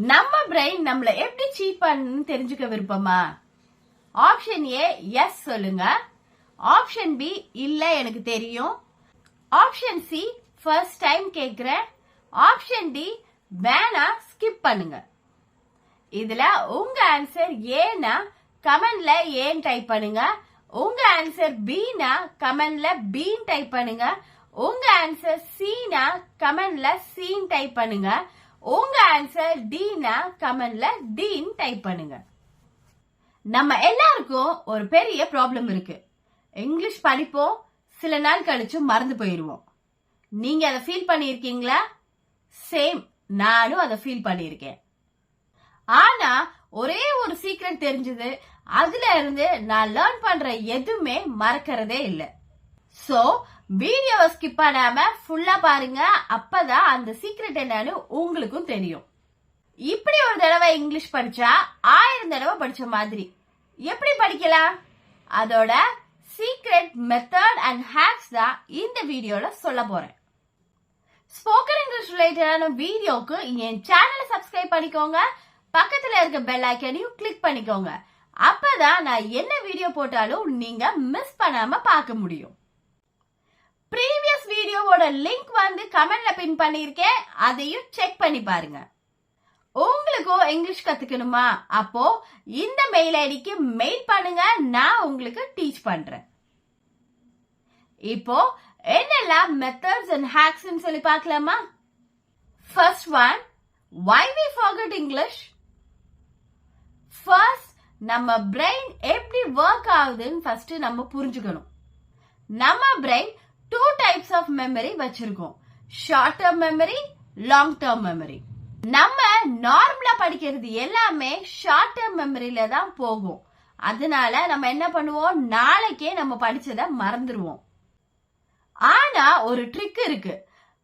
நம்ம பிரெயின் நம்மள எப்படி சீட் பண்ணு தெரிஞ்சுக்க விருப்பமா? ஆப்ஷன் ஏ எஸ் சொல்லுங்க, ஆப்ஷன் பி இல்ல எனக்கு தெரியும், ஆப்ஷன் சி ஃபர்ஸ்ட் டைம் கேக்குறேன், ஆப்ஷன் டி வேணா ஸ்கிப் பண்ணுங்க. இதுல உங்க ஆன்சர் ஏனா கமெண்ட்ல ஏன் டைப் பண்ணுங்க, உங்க ஆன்சர் பீனா கமெண்ட்ல பீன் டைப் பண்ணுங்க, உங்க ஆன்சர் சீனா கமெண்ட்ல சீன் டைப் பண்ணுங்க, உங்க ஆன்சர் டீனா கமெண்ட்ல டீன் டைப் பண்ணுங்க. நம்ம எல்லாருக்கும் ஒரு பெரிய ப்ராப்ளம் இருக்கு. இங்கிலீஷ் படிப்போம், சில நாள் கழிச்சு மறந்து போயிருவோம். நீங்க அதை ஃபீல் பண்ணிருக்கீங்களா? சேம், நானும் அதை ஃபீல் பண்ணிருக்கேன். ஆனா ஒரே ஒரு சீக்ரெட் தெரிஞ்சது, அதுல இருந்து நான் லேர்ன் பண்ற எதுவுமே மறக்கிறதே இல்ல. சோ வீடியோவை ஸ்கிப் பண்ணாம ஃபுல்லா பாருங்க, அப்பதான் அந்த சீக்ரெட் என்னன்னு உங்களுக்கும் தெரியும். இப்படி ஒரு தடவை இங்கிலீஷ் படிச்சா 1000 தடவை படிச்ச மாதிரி. எப்படி படிக்கலாம்? அதோட சீக்ரெட் மெத்தட் அண்ட் ஹேக்ஸ் தான் இந்த வீடியோல சொல்ல போறேன். ஸ்போக்கன் இங்கிலீஷ் ரிலேட்டடான வீடியோக்கு என் சேனலை சப்ஸ்கிரைப் பண்ணிக்கோங்க, பக்கத்துல இருக்க பெல் ஐக்கனையும் கிளிக் பண்ணிக்கோங்க. அப்பதான் நான் என்ன வீடியோ போட்டாலும் நீங்க மிஸ் பண்ணாம பார்க்க முடியும். ப்ரீவியஸ் வீடியோவோட லிங்க் வந்து கமெண்ட்ல பின் பண்ணிருக்கேன், அதையும் செக் பண்ணி பாருங்க. உங்களுக்கும் இங்கிலீஷ் கத்துக்கணுமா? அப்போ இந்த மெயில் ஐடிக்கு மெயில் பண்ணுங்க, நான் உங்களுக்கு டீச் பண்றேன். இப்போ என்னெல்லாம் மெத்தட்ஸ் அண்ட் ஹேக்ஸ் சொல்லி பார்க்கலாமா? First one, why we forget English. First நம்ம பிரெயின் எப்படி ஒர்க் ஆகுதுன்னு ஃபர்ஸ்ட் நம்ம புரிஞ்சுக்கணும். நம்ம பிரெயின் 2 டைப்ஸ் ஆஃப் மெமரி வச்சிருக்கோம், short term memory, long term memory. நம்ம நார்மலா படிக்கிறது எல்லாமே ஷார்ட் டேர்ம் மெமரியில தான் போகும். அதனால நம்ம என்ன பண்ணுவோம், நாளைக்கே நம்ம படிச்சதை மறந்துடுவோம். ஆனா ஒரு ட்ரிக் இருக்கு.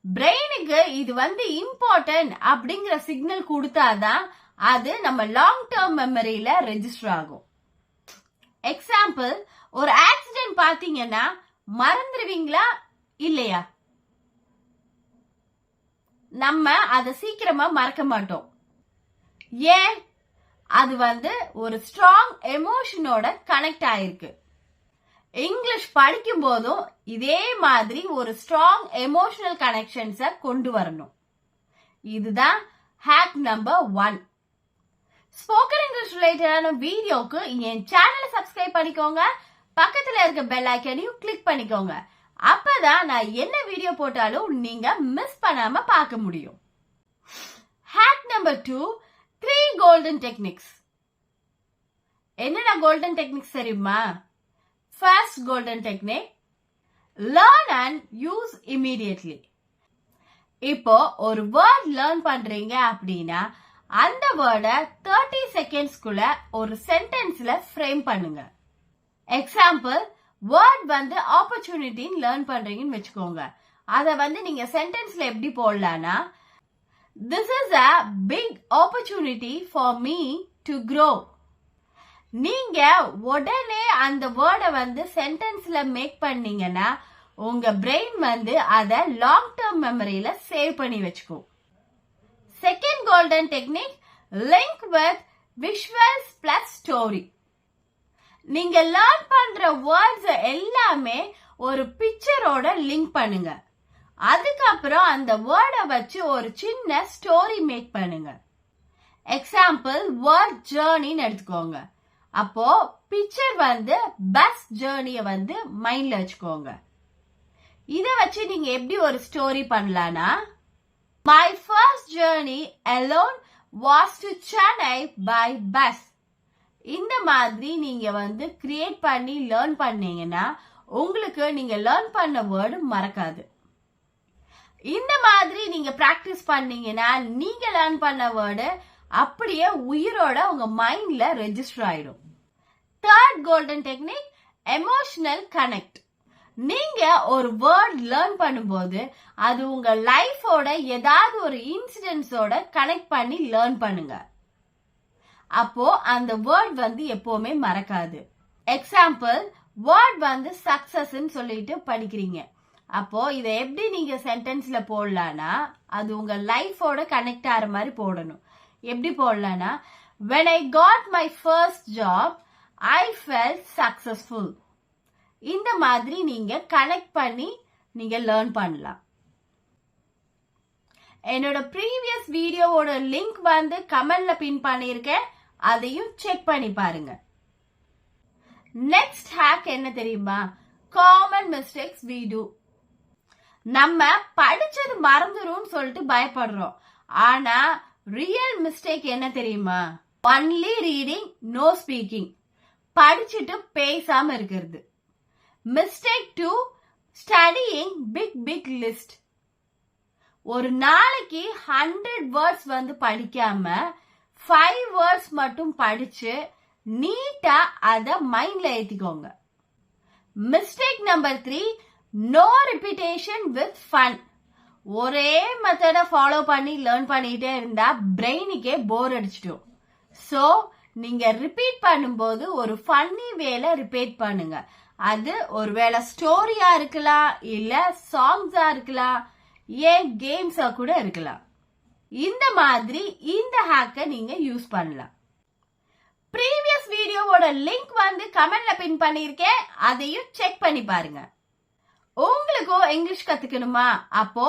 பிரெயினுக்கு இது வந்து இம்பார்ட்டன்ட் அப்படிங்கிற சிக்னல் கொடுத்தாதான் அது நம்ம லாங் டேர்ம் மெமரியில ரெஜிஸ்டர் ஆகும். எக்ஸாம்பிள், ஒரு ஆக்சிடென்ட் பாத்தீங்கன்னா மறந்துடுவீங்களா இல்லையா? நம்ம அதை சீக்கிரமா மறக்க மாட்டோம். ஏன்? அது வந்து ஒரு ஸ்ட்ராங் எமோஷனோட கனெக்ட் ஆயிருக்கு. இங்கிலீஷ் படிக்கும் போதும் இதே மாதிரி ஒரு ஸ்ட்ராங் எமோஷனல் கனெக்ஷன்ஸ கொண்டு வரணும். இதுதான் ஹேக் நம்பர் 1. ஸ்போக்கன் இங்கிலீஷ் ரிலேட்டடான வீடியோக்கு என் சேனலை சப்ஸ்கிரைப் பண்ணிக்கோங்க, பக்கத்துல இருக்க பெல் ஐக்கனையும் கிளிக் பண்ணிக்கோங்க. அப்பதான் நான் என்ன வீடியோ போட்டாலும் நீங்க மிஸ் பண்ணாம பார்க்க முடியும். Hack number 2, 3 golden techniques. என்னடா கோல்டன் டெக்னிக்ஸ் தெரியுமா? First golden technique, learn and use immediately. இப்போ ஒரு வேர்ட் லேர்ன் பண்றீங்க அப்படின்னா அந்த வேர்டை 30 செகண்ட்ஸ்குள்ள ஒரு சென்டென்ஸ்ல ஃப்ரேம் பண்ணுங்க. எக்ஸாம்பிள், வேர்ட் வந்து ஆப்பர்ச்சுனிட்டின்னு லேர்ன் பண்றீங்கன்னு வச்சுக்கோங்க. அத வந்து நீங்க சென்டென்ஸ்ல எப்படி போடலாம்னா, this is a big opportunity for me to grow. நீங்க உடனே அந்த வேர்டை வந்து சென்டென்ஸ்ல மேக் பண்ணீங்கன்னா உங்க பிரெயின் வந்து அத லாங் டேர்ம் மெமரியில சேவ் பண்ணி வச்சுக்கும். Second golden technique, link with visuals plus story. நீங்க லேர்ன் பண்ற வேர்ட்ஸ் எல்லாமே ஒரு பிக்சரோட லிங்க் பண்ணுங்க. அதுக்கப்புறம் அந்த வேர்டை வச்சு ஒரு சின்ன ஸ்டோரி மேக் பண்ணுங்க. எக்ஸாம்பிள், வேர்ட் ஜேர்னின்னு எடுத்துக்கோங்க. அப்போ பிக்சர் வந்து பஸ் ஜேர்னிய வந்து மைண்ட்ல வச்சுக்கோங்க. இத வச்சு நீங்க எப்படி ஒரு ஸ்டோரி பண்ணலாம்னா, my first journey alone was to Chennai by bus. இந்த மாதிரி நீங்க வந்து கிரியேட் பண்ணி லேர்ன் பண்ணீங்கன்னா உங்களுக்கு நீங்க லேர்ன் பண்ண வேர்டு மறக்காது. இந்த மாதிரி நீங்க பிராக்டிஸ் பண்ணீங்கன்னா நீங்க லேர்ன் பண்ண வேர்டு அப்படியே உயிரோட உங்க மைண்ட்ல ரெஜிஸ்டர் ஆயிடும். Third golden technique, emotional connect. நீங்க ஒரு வேர்ட் லேர்ன் பண்ணும்போது அது உங்க லைஃபோட ஏதாவது ஒரு இன்சிடென்ட்ஸோட கனெக்ட் பண்ணி லேர்ன் பண்ணுங்க. அப்போ அந்த வேர்ட் வந்து எப்பவுமே மறக்காது. எக்ஸாம்பிள், வேர்ட் வந்து சக்சஸ்ன்னு சொல்லிட்டு படிக்கிறீங்க. அப்போ இதை எப்படி நீங்க சென்டென்ஸ்ல போடலாம்னா அது உங்க லைஃபோட கனெக்ட் ஆகிற மாதிரி போடணும். எப்படி போடலாம்னா when I got my first job I felt successful. இந்த மாதிரி நீங்க கனெக்ட் பண்ணி நீங்க லேர்ன் பண்ணலாம். என்னோட ப்ரீவியஸ் வீடியோவோட லிங்க் வந்து கமெண்ட்ல பின் பண்ணியிருக்கேன், அதையும் செக் பண்ணி பாருங்க. நெக்ஸ்ட் ஹேக் என்ன தெரியுமா? Common mistakes we do. நம்ம படிச்சது மறந்துரும் சொல்லிட்டு பயப்படுறோம். ஆனா ரியல் மிஸ்டேக் என்ன தெரியுமா? Only reading no speaking. படிச்சுட்டு பேசாம இருக்கிறது. Mistake 2 studying big list. ஒரு நாளைக்கு 100 வேர்ட்ஸ் வந்து படிக்காம 5 வேர்ட்ஸ் மட்டும் படிச்சு நீட்டா அத மைண்ட்ல ஏத்திக்கோங்க. Mistake number 3 no repetition with fun. ஒரே மெத்தட ஃபாலோ பண்ணி லேர்ன் பண்ணிட்டே இருந்தா பிரெயினுக்கே போர் அடிச்சிடும். சோ நீங்க ரிப்பீட் பண்ணும்போது ஒரு ஃபன்னி வேல ரிப்பீட் பண்ணுங்க. அது ஒருவேளை ஸ்டோரியா இருக்கலாம், இல்ல சாங்ஸா இருக்கலாம், ஏன் கேம்ஸா கூட இருக்கலாம். இந்த மாதிரி இந்த ஹேக்க நீங்க யூஸ் பண்ணலாம். ப்ரீவியஸ் வீடியோவோட லிங்க் வந்து கமெண்ட்ல பின் பண்ணிருக்கேன், அதையும் செக் பண்ணி பாருங்க. உங்களுக்கும் இங்கிலீஷ் கத்துக்கணுமா? அப்போ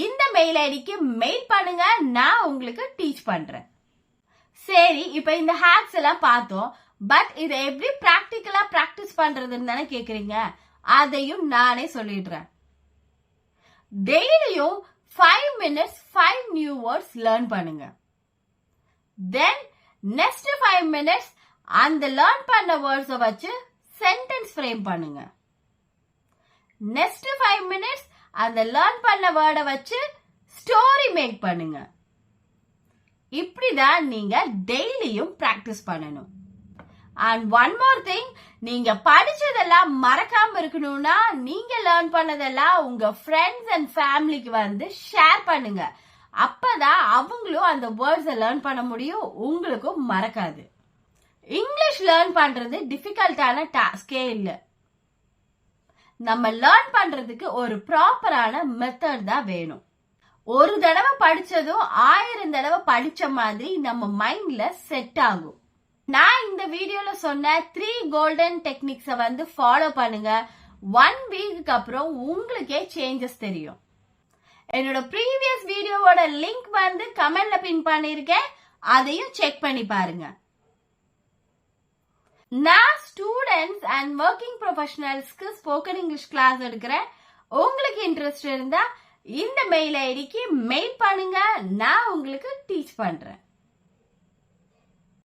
இந்த மெயில் ஐடிக்கு மெயில் பண்ணுங்க, நான் உங்களுக்கு டீச் பண்றேன். சரி, இப்ப இந்த ஹேக்ஸ் எல்லாம் பார்த்தோம். பட் இதை எப்படி பிராக்டிக்கலா பிராக்டிஸ் பண்றதுன்னு தானே கேக்குறீங்க. அதையும் நானே சொல்லிடுறேன். டெய்லியும் 5 minutes 5 நியூ வேர்ட்ஸ் லேர்ன் பண்ணுங்க. தென் நெக்ஸ்ட் 5 minutes அந்த லேர்ன் பண்ண வேர்ட்ஸை வச்சு சென்டென்ஸ் ஃப்ரேம் பண்ணுங்க. நெக்ஸ்ட் 5 minutes அந்த லேர்ன் பண்ண வேர்டை வச்சு ஸ்டோரி மேக் பண்ணுங்க. இப்படிதான் நீங்க டெய்லியும் பிராக்டிஸ் பண்ணணும். அண்ட் ஒன் மோர் திங், நீங்க படிச்சதெல்லாம் மறக்காம இருக்கணும்னா நீங்க லேர்ன் பண்ணதெல்லாம் உங்க ஃப்ரெண்ட்ஸ் அண்ட் ஃபேமிலிக்கு வந்து ஷேர் பண்ணுங்க. அப்பதான் அவங்களும் அந்த வேர்ட்ஸை லேர்ன் பண்ண முடியும், உங்களுக்கும் மறக்காது. இங்கிலீஷ் லேர்ன் பண்றது டிஃபிகல்ட்டான டாஸ்கே இல்ல. நம்ம லேர்ன் பண்றதுக்கு ஒரு ப்ராப்பரான மெத்தட் தான் வேணும். ஒரு தடவை படிச்சதும் 1000 தடவை படிச்ச மாதிரி நம்ம மைண்ட்ல செட் ஆகும். நான் இந்த வீடியோல சொன்ன 3 கோல்டன் டெக்னிக்ஸை வந்து ஃபாலோ பண்ணுங்க. 1 வீக்கு அப்புறம் உங்களுக்கே சேஞ்சஸ் தெரியும். என்னோட ப்ரீவியஸ் வீடியோவோட லிங்க் வந்து கமெண்ட்ல பின் பண்ணிருக்கேன், அதையும் செக் பண்ணி பாருங்க. நான் ஸ்டூடெண்ட்ஸ் அண்ட் ஒர்க்கிங் ப்ரொஃபஷனல்ஸ்க்கு ஸ்போக்கன் இங்கிலீஷ் கிளாஸ் எடுக்கிறேன். உங்களுக்கு இன்ட்ரெஸ்ட் இருந்தா இந்த மெயில் ஐடிக்கு மெயில் பண்ணுங்க, நான் உங்களுக்கு டீச் பண்றேன்.